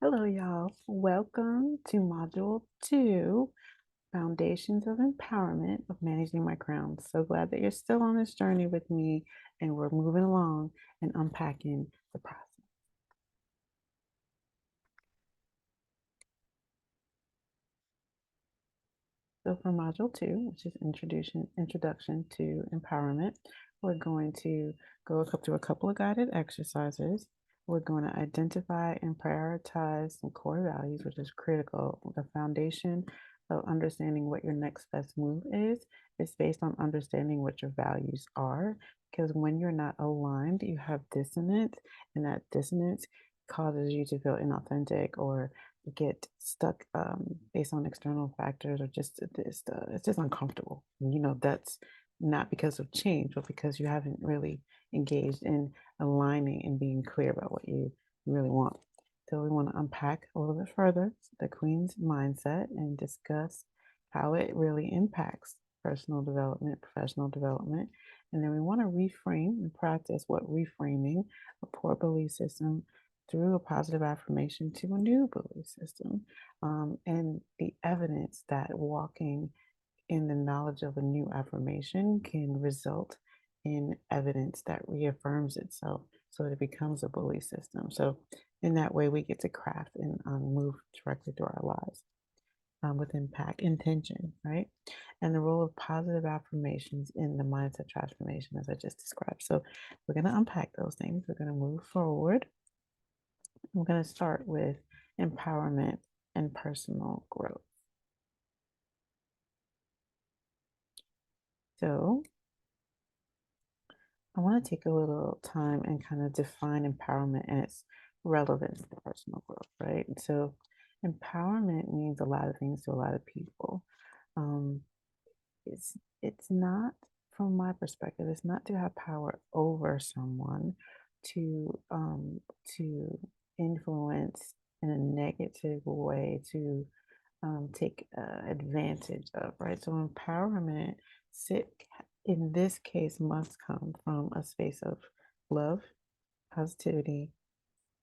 Hello, y'all. Welcome to Module 2, Foundations of Empowerment of Managing My Crown. So glad that you're still on this journey with me and we're moving along and unpacking the process. So for Module 2, which is Introduction to Empowerment, we're going to go through a couple of guided exercises. We're going to identify and prioritize some core values, which is critical. The foundation of understanding what your next best move is based on understanding what your values are. Because when you're not aligned, you have dissonance, and that dissonance causes you to feel inauthentic or get stuck based on external factors or just it's just uncomfortable. That's not because of change, but because you haven't really engaged in aligning and being clear about what you really want. So we want to unpack a little bit further the Queen's mindset and discuss how it really impacts personal development, professional development. And then we want to reframe and practice what reframing a poor belief system through a positive affirmation to a new belief system, and the evidence that walking in the knowledge of a new affirmation can result in evidence that reaffirms itself so that it becomes a belief system. So, in that way, we get to craft and move directly through our lives with impact, intention, right? And the role of positive affirmations in the mindset transformation, as I just described. So, we're going to unpack those things. We're going to move forward. I'm going to start with empowerment and personal growth. So, I want to take a little time and kind of define empowerment and its relevance to personal growth, right? So, empowerment means a lot of things to a lot of people. Um, it's not, from my perspective, it's not to have power over someone, to to influence in a negative way, to take advantage of, right? So empowerment sit in this case must come from a space of love, positivity,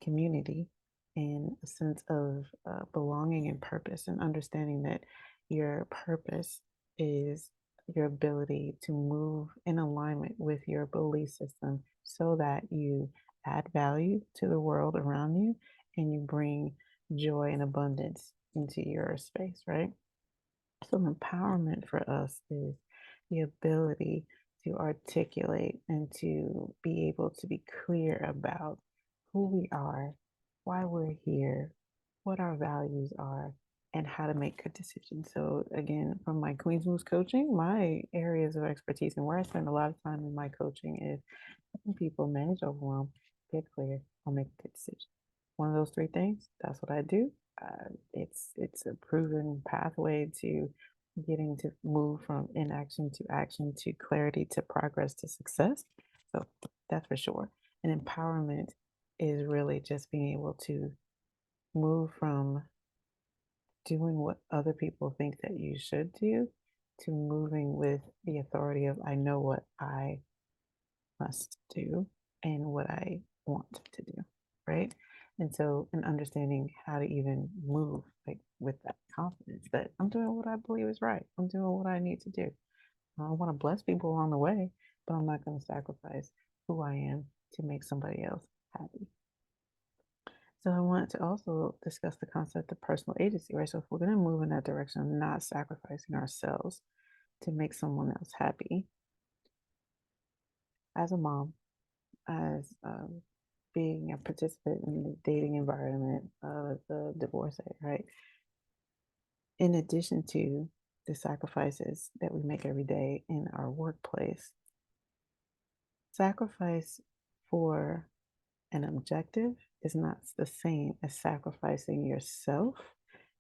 community, and a sense of belonging and purpose, and understanding that your purpose is your ability to move in alignment with your belief system so that you add value to the world around you and you bring joy and abundance into your space, right? So, empowerment for us is the ability to articulate and to be able to be clear about who we are, why we're here, what our values are, and how to make good decisions. So, again, from my Queen's Moves coaching, my areas of expertise and where I spend a lot of time in my coaching is helping people manage overwhelm, get clear, or make a good decision. One of those three things, that's what I do. It's a proven pathway to getting to move from inaction to action to clarity to progress to success. So that's for sure. And empowerment is really just being able to move from doing what other people think that you should do to moving with the authority of I know what I must do and what I want to do, right? And so, in understanding how to even move like with that confidence that I'm doing what I believe is right, I'm doing what I need to do. I want to bless people along the way, but I'm not going to sacrifice who I am to make somebody else happy. So, I want to also discuss the concept of personal agency, right? So, if we're going to move in that direction of not sacrificing ourselves to make someone else happy, as a mom, as being a participant in the dating environment of the divorce rate, right? In addition to the sacrifices that we make every day in our workplace, sacrifice for an objective is not the same as sacrificing yourself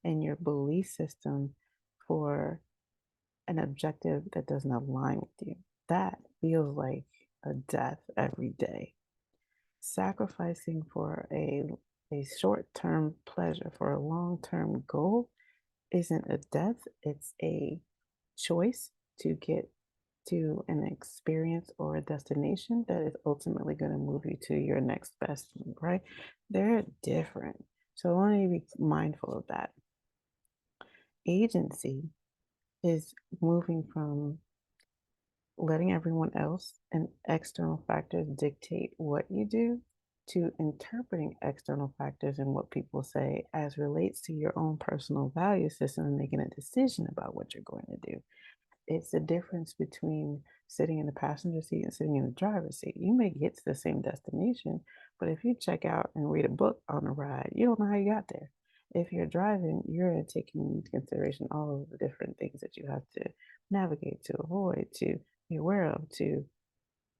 and your belief system for an objective that doesn't align with you. That feels like a death every day. Sacrificing for a short-term pleasure for a long-term goal isn't a death, it's a choice to get to an experience or a destination that is ultimately going to move you to your next best move, right? They're different. So I want you to be mindful of that. Agency is moving from letting everyone else and external factors dictate what you do to interpreting external factors and what people say as relates to your own personal value system and making a decision about what you're going to do. It's the difference between sitting in the passenger seat and sitting in the driver's seat. You may get to the same destination, but if you check out and read a book on the ride, you don't know how you got there. If you're driving, you're taking into consideration all of the different things that you have to navigate, to avoid, to be aware of, to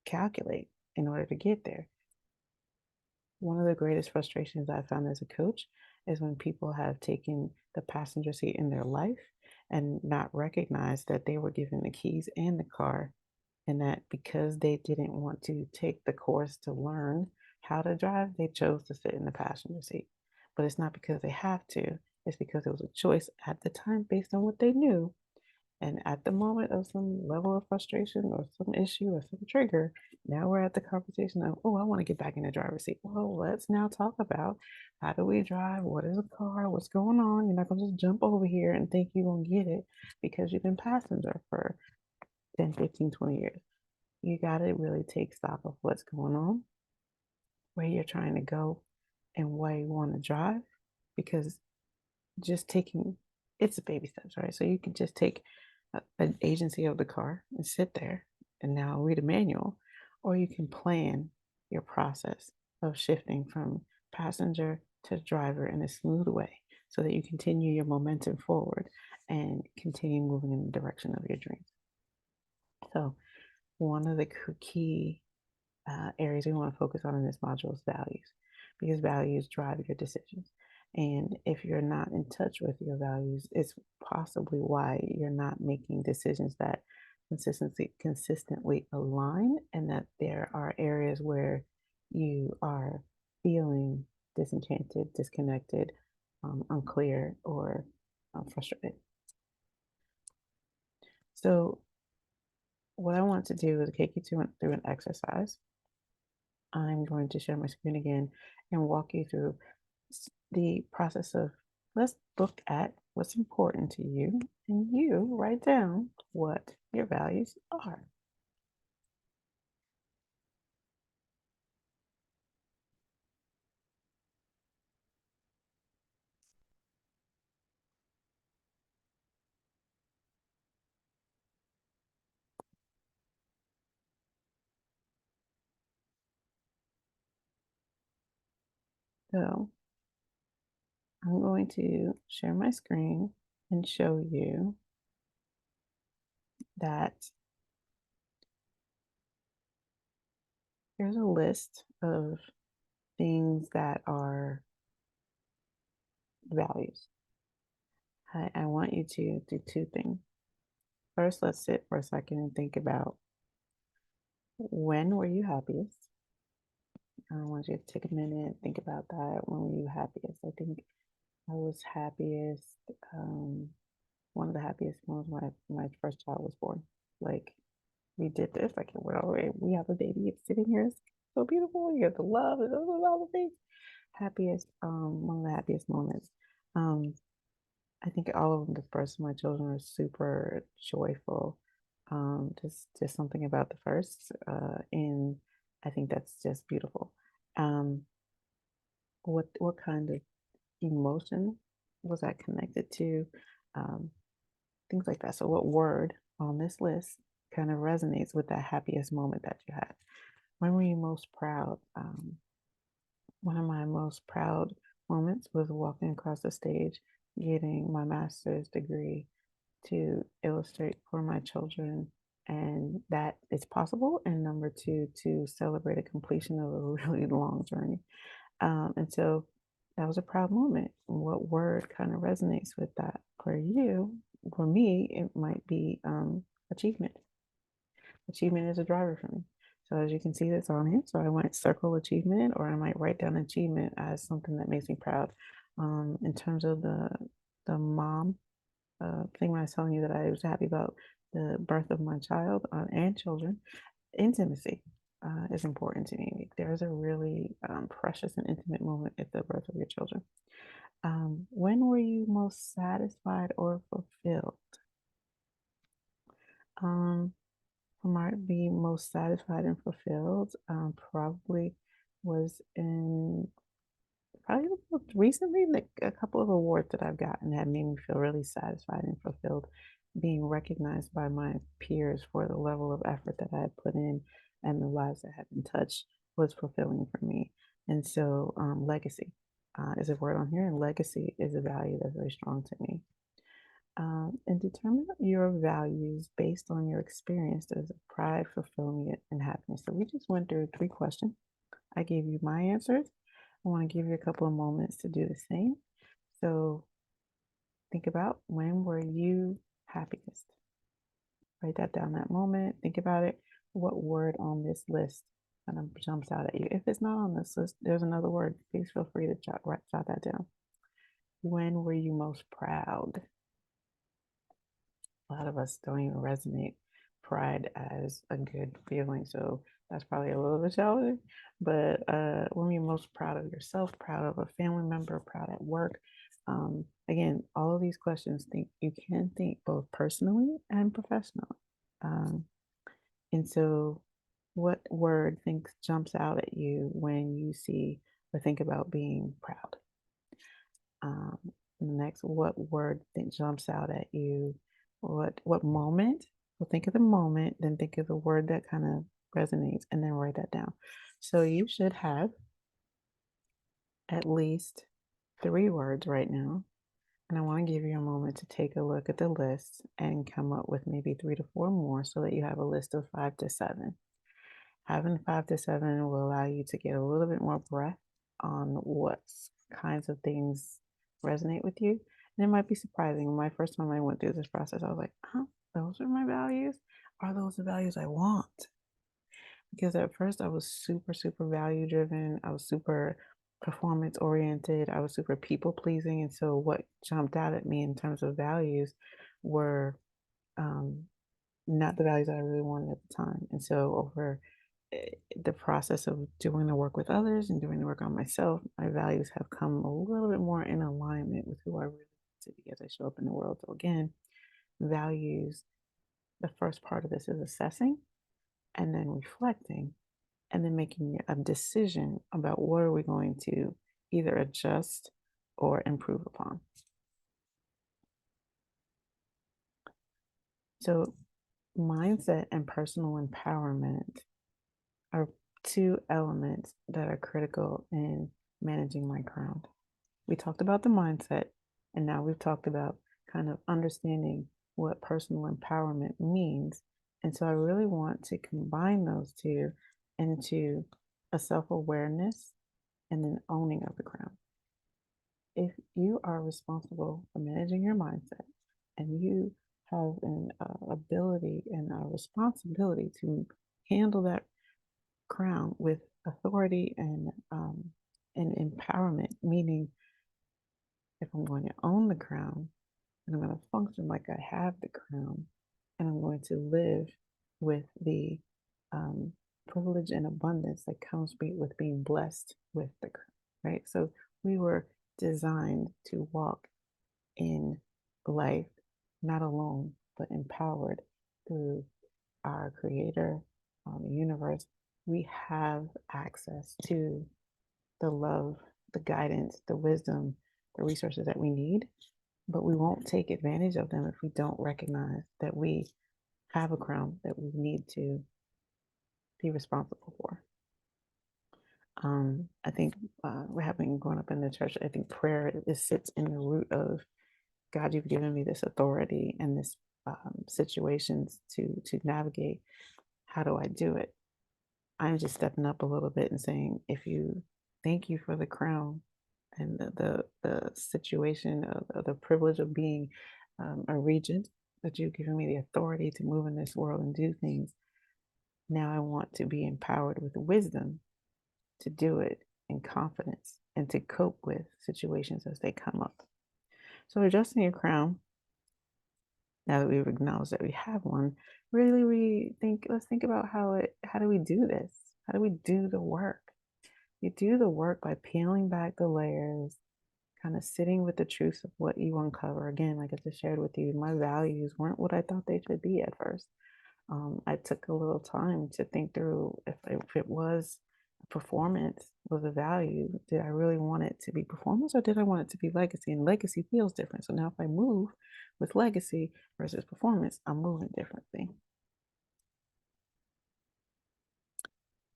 calculate in order to get there. One of the greatest frustrations I found as a coach is when people have taken the passenger seat in their life and not recognized that they were given the keys and the car, and that because they didn't want to take the course to learn how to drive, they chose to sit in the passenger seat. But it's not because they have to, it's because it was a choice at the time based on what they knew, and at the moment of some level of frustration or some issue or some trigger, now we're at the conversation of, oh, I want to get back in the driver's seat. Well, let's now talk about how do we drive? What is a car? What's going on? You're not going to just jump over here and think you're going to get it because you've been passenger for 10, 15, 20 years. You got to really take stock of what's going on, where you're trying to go, and why you want to drive because just taking it's a baby steps, right? So you can just take an agency of the car and sit there and now read a manual, or you can plan your process of shifting from passenger to driver in a smooth way so that you continue your momentum forward and continue moving in the direction of your dreams. So, one of the key areas we want to focus on in this module is values, because values drive your decisions. And if you're not in touch with your values, it's possibly why you're not making decisions that consistently align, and that there are areas where you are feeling disenchanted, disconnected, unclear, or frustrated. So, what I want to do is take you through an exercise. I'm going to share my screen again and walk you through the process of, let's look at what's important to you and you write down what your values are. So I'm going to share my screen and show you that here's a list of things that are values. I want you to do two things. First, let's sit for a second and think about, when were you happiest? I want you to take a minute, think about that. When were you happiest? I think I was happiest. One of the happiest moments when my first child was born. Like, we did this. Like, we're already, we have a baby. It's sitting here. It's so beautiful. You have the love and all the things. Happiest. One of the happiest moments. Um, I think all of the first of my children are super joyful. Just something about the first, and I think that's just beautiful. Um, what kind of emotion was I connected to? Um, things like that. So, what word on this list kind of resonates with that happiest moment that you had? When were you most proud? One of my most proud moments was walking across the stage, getting my master's degree to illustrate for my children, and that it's possible. And number two, to celebrate a completion of a really long journey. And so that was a proud moment. What word kind of resonates with that for you? For me, it might be achievement. Achievement is a driver for me. So as you can see, that's on here. So I might circle achievement, or I might write down achievement as something that makes me proud. In terms of the mom thing, when I was telling you that I was happy about the birth of my child and children, intimacy. is important to me. There's a really precious and intimate moment at the birth of your children. When were you most satisfied or fulfilled? Um, might be most satisfied and fulfilled. Probably was in probably most recently, like a couple of awards that I've gotten that made me feel really satisfied and fulfilled. Being recognized by my peers for the level of effort that I had put in and the lives that had been touched was fulfilling for me. And so, legacy is a word on here, and legacy is a value that's very strong to me. And determine your values based on your experience as pride, fulfillment, and happiness. So we just went through three questions. I gave you my answers. I want to give you a couple of moments to do the same. So think about, when were you happiest? Write that down, that moment. Think about it. What word on this list kind of jumps out at you? If it's not on this list, there's another word. Please feel free to jot that down. When were you most proud? A lot of us don't even resonate pride as a good feeling. So that's probably a little bit challenging. But when you're most proud of yourself, proud of a family member, proud at work. Again, all of these questions, think you can think both personally and professionally. Um, and so what word thinks jumps out at you when you see or think about being proud? Um, Next, what word that jumps out at you? What moment? Well, think of the moment, then think of the word that kind of resonates, and then write that down. So you should have at least three words right now. And I want to give you a moment to take a look at the list and come up with maybe three to four more so that you have a list of five to seven. Having five to seven will allow you to get a little bit more breath on what kinds of things resonate with you. And it might be surprising. My first time I went through this process, I was like, huh, those are my values? Are those the values I want? Because at first I was super, super value driven. I was super performance oriented. I was super people pleasing. And so what jumped out at me in terms of values were um, not the values that I really wanted at the time. And so over the process of doing the work with others and doing the work on myself, my values have come a little bit more in alignment with who I really want to be as I show up in the world. So again, values, the first part of this is assessing and then reflecting and then making a decision about what are we going to either adjust or improve upon. So mindset and personal empowerment are two elements that are critical in managing my crown. We talked about the mindset, and now we've talked about kind of understanding what personal empowerment means. And so I really want to combine those two into a self awareness and an owning of the crown. If you are responsible for managing your mindset and you have an ability and a responsibility to handle that crown with authority and empowerment, meaning if I'm going to own the crown and I'm going to function like I have the crown and I'm going to live with the um, privilege and abundance that comes with being blessed with the crown, right? So we were designed to walk in life not alone, but empowered through our creator, the universe. We have access to the love, the guidance, the wisdom, the resources that we need, but we won't take advantage of them if we don't recognize that we have a crown that we need to be responsible for. I think what happened growing up in the church, I think prayer sits in the root of God, you've given me this authority and this situations to navigate. How do I do it? I'm just stepping up a little bit and saying, if you thank you for the crown and the situation of the privilege of being a regent, that you've given me the authority to move in this world and do things. Now I want to be empowered with wisdom to do it in confidence and to cope with situations as they come up. So adjusting your crown, now that we've acknowledged that we have one, really we think let's think about how do we do this? How do we do the work? You do the work by peeling back the layers, kind of sitting with the truths of what you uncover. Again, like I just shared with you, my values weren't what I thought they should be at first. I took a little time to think through if it was performance was a value. Did I really want it to be performance or did I want it to be legacy? And legacy feels different. So now if I move with legacy versus performance, I'm moving differently.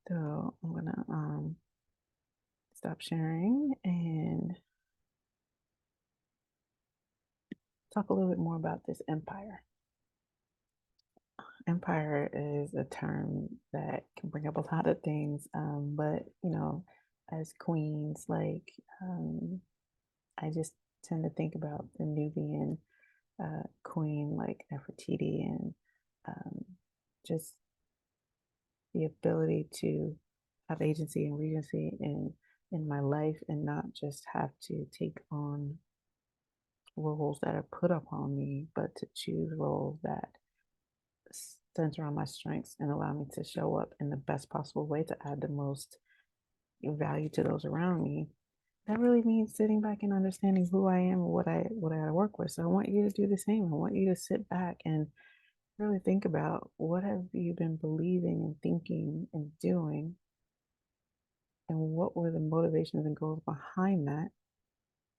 So I'm gonna stop sharing and talk a little bit more about this empire. Empire is a term that can bring up a lot of things, but as queens, like I just tend to think about the Nubian queen, like Nefertiti, and um, just the ability to have agency and regency in my life, and not just have to take on roles that are put upon me, but to choose roles that center on my strengths and allow me to show up in the best possible way to add the most value to those around me. That really means sitting back and understanding who I am and what I got to work with. So I want you to do the same. I want you to sit back and really think about what have you been believing and thinking and doing, and what were the motivations and goals behind that,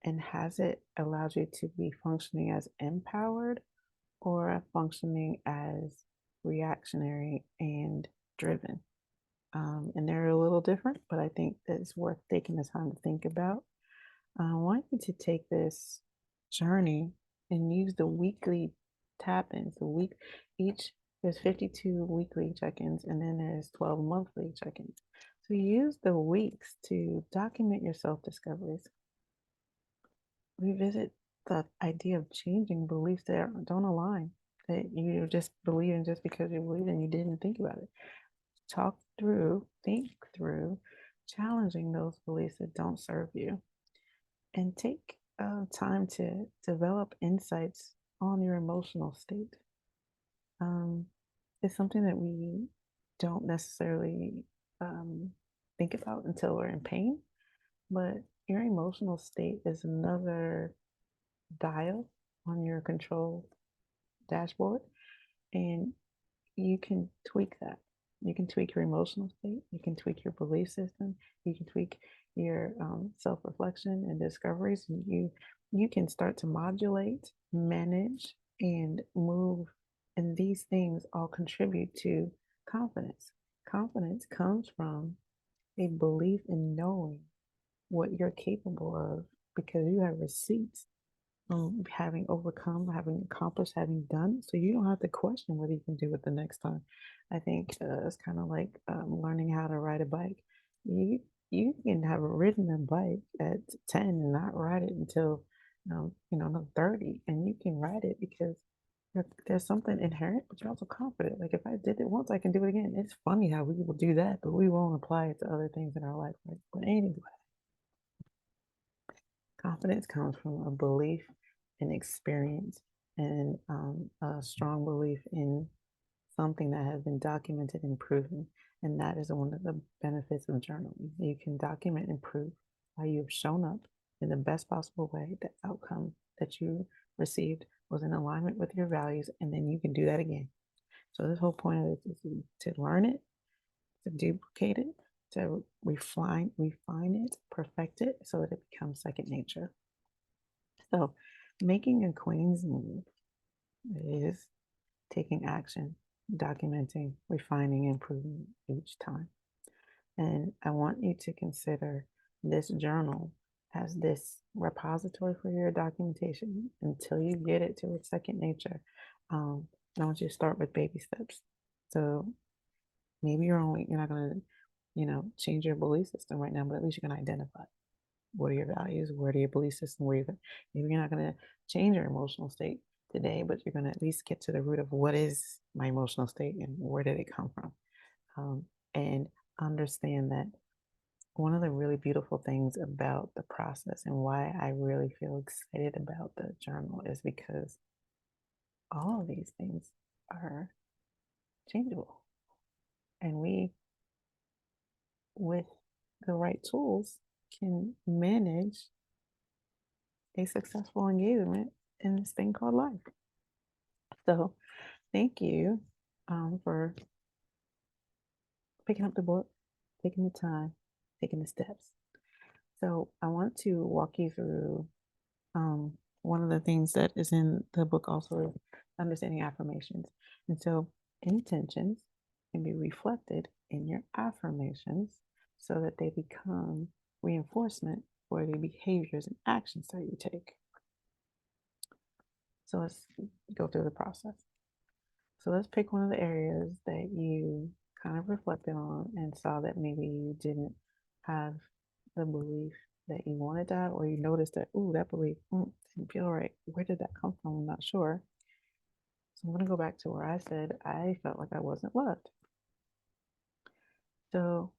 and has it allowed you to be functioning as empowered or functioning as reactionary and driven. And they're a little different, but I think that it's worth taking the time to think about. I want you to take this journey and use the weekly tap-ins. The week each there's 52 weekly check-ins and then there's 12 monthly check-ins. So use the weeks to document your self-discoveries. Revisit the idea of changing beliefs that don't align, that you just believe in just because you believe and you didn't think about it. Think through challenging those beliefs that don't serve you, and take time to develop insights on your emotional state. Um, it's something that we don't necessarily um, think about until we're in pain, but your emotional state is another dial on your control dashboard, and you can tweak that. You can tweak your emotional state. You can tweak your belief system. You can tweak your self-reflection and discoveries. And you can start to modulate, manage, and move. And these things all contribute to confidence. Confidence comes from a belief in knowing what you're capable of because you have receipts having overcome, having accomplished, having done. So you don't have to question whether you can do it the next time. I think it's kind of like learning how to ride a bike. You you can have ridden a bike at 10 and not ride it until no 30, and you can ride it because there's something inherent, but you're also confident. Like if I did it once, I can do it again. It's funny how we will do that, but we won't apply it to other things in our life. Right? But anyway, confidence comes from a belief and experience and a strong belief in something that has been documented and proven. And that is one of the benefits of journaling. You can document and prove how you've shown up in the best possible way. The outcome that you received was in alignment with your values, and then you can do that again. So this whole point of this is to learn it, to duplicate it, to refine it, perfect it so that it becomes second nature. So making a Queen's move is taking action, documenting, refining, improving each time. And I want you to consider this journal as this repository for your documentation until you get it to its second nature. I want you to start with baby steps. So maybe you're not going to, change your belief system right now, but at least you can identify what are your values, what are your belief system, maybe you're not going to change your emotional state today, but you're going to at least get to the root of what is my emotional state and where did it come from. And understand that one of the really beautiful things about the process and why I really feel excited about the journal is because all of these things are changeable, and we with the right tools, can manage a successful engagement in this thing called life. So, thank you for picking up the book, taking the time, taking the steps. So, I want to walk you through one of the things that is in the book also is understanding affirmations. And so, intentions can be reflected in your affirmations so that they become reinforcement for the behaviors and actions that you take. So, let's go through the process. So let's pick one of the areas that you kind of reflected on and saw that maybe you didn't have the belief that you wanted to have, or you noticed that, ooh, that belief didn't feel right. Where did that come from? I'm not sure. So I'm going to go back to where I said I felt like I wasn't loved. So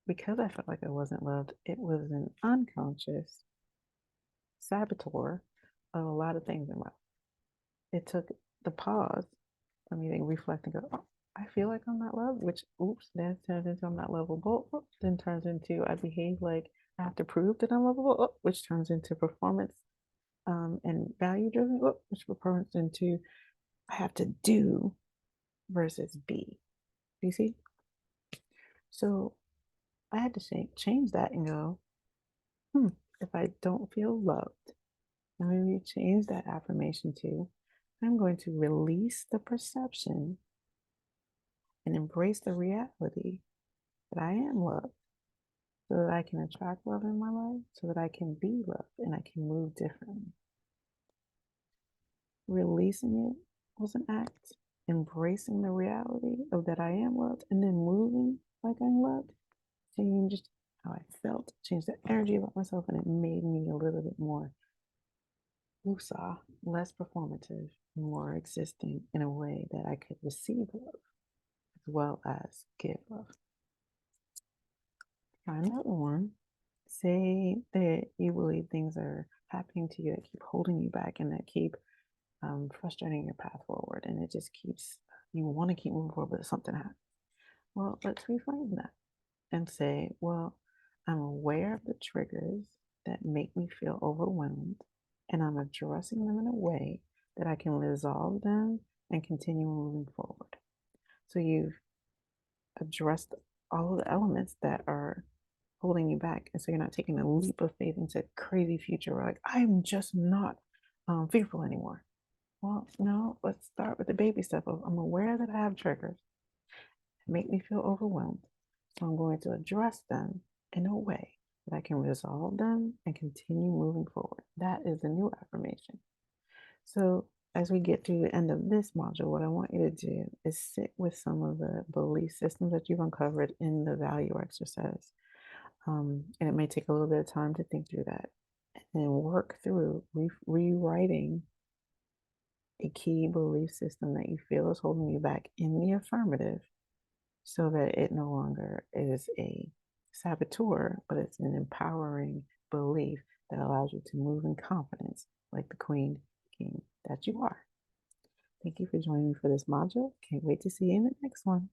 because I felt like I wasn't loved, it was an unconscious saboteur of a lot of things in life. It took the pause for me to reflect and go, oh, I feel like I'm not loved, which, oops, then turns into I'm not lovable. Oops, then turns into I behave like I have to prove that I'm lovable, oh, which turns into performance and value driven, oh, which turns into I have to do versus be. Do you see? So I had to change that and go, if I don't feel loved, now maybe change that affirmation to I'm going to release the perception and embrace the reality that I am loved so that I can attract love in my life, so that I can be loved and I can move differently. Releasing it was an act, embracing the reality of that I am loved, and then moving like I'm loved changed how I felt, changed the energy about myself, and it made me a little bit more woosah, less performative, more existing in a way that I could receive love as well as give love. Try another one. Say that you believe things are happening to you that keep holding you back and that keep frustrating your path forward, and it just keeps you want to keep moving forward, but something happens. Well, let's reframe that and say, well, I'm aware of the triggers that make me feel overwhelmed, and I'm addressing them in a way that I can resolve them and continue moving forward. So you've addressed all of the elements that are holding you back. And so you're not taking a leap of faith into a crazy future where like, I'm just not fearful anymore. Well, no, let's start with the baby step of I'm aware that I have triggers that make me feel overwhelmed. So I'm going to address them in a way that I can resolve them and continue moving forward. That is the new affirmation. So as we get to the end of this module, what I want you to do is sit with some of the belief systems that you've uncovered in the value exercise. And it may take a little bit of time to think through that and work through rewriting a key belief system that you feel is holding you back in the affirmative so that it no longer is a saboteur, but it's an empowering belief that allows you to move in confidence like the queen king that you are. Thank you for joining me for this module. Can't wait to see you in the next one.